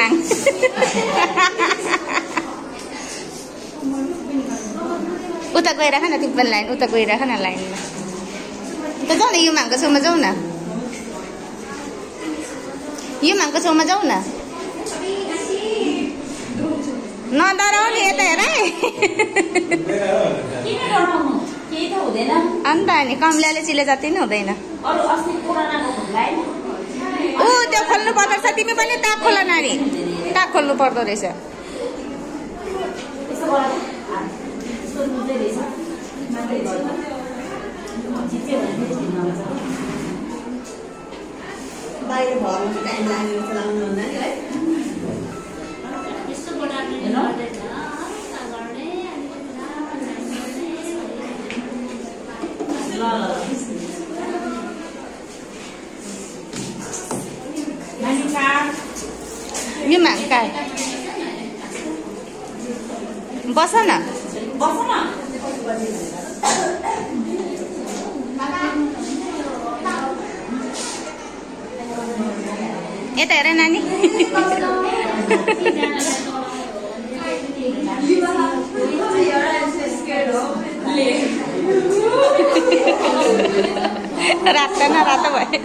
युमाङ उता गइराख न तिमी पनि लाइन उता गइराख न लाइनमा त जाऊ न युमाङको छेउमा जाऊ न युमाङको छेउमा जाऊ न नडराउ नि यता हेर अन्त नि कमलाले चिले जति नै हुँदैन ऊ त्यो खोल्नु पर्दो रहेछ तिमी पनि ताक खोल नानी ताक खोल्नु पर्दो रहेछ बाहिर भर्नु टाइम लाग्यो चलाउनु हुँदा नि है युमाङ काय बस न यता हेर नानी रात न रात भयो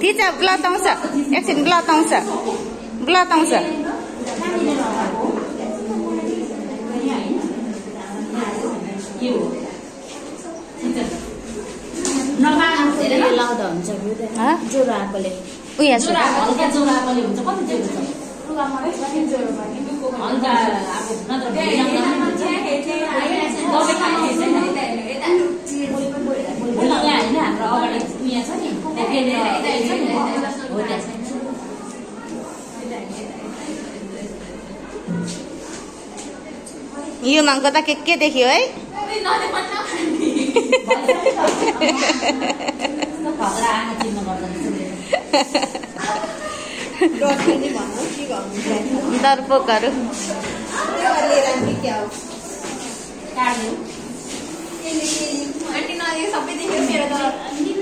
थिच ब्लड आउँछ एकछिन ब्लड आउँछ लाउँदा हुन्छ ज्वरो आएकोले उयो ज्वरो आएकोले हुन्छ कति ज्वरो छ युमाङको त के देखियो है दर्पकहरू सबै देख्यो मेरो त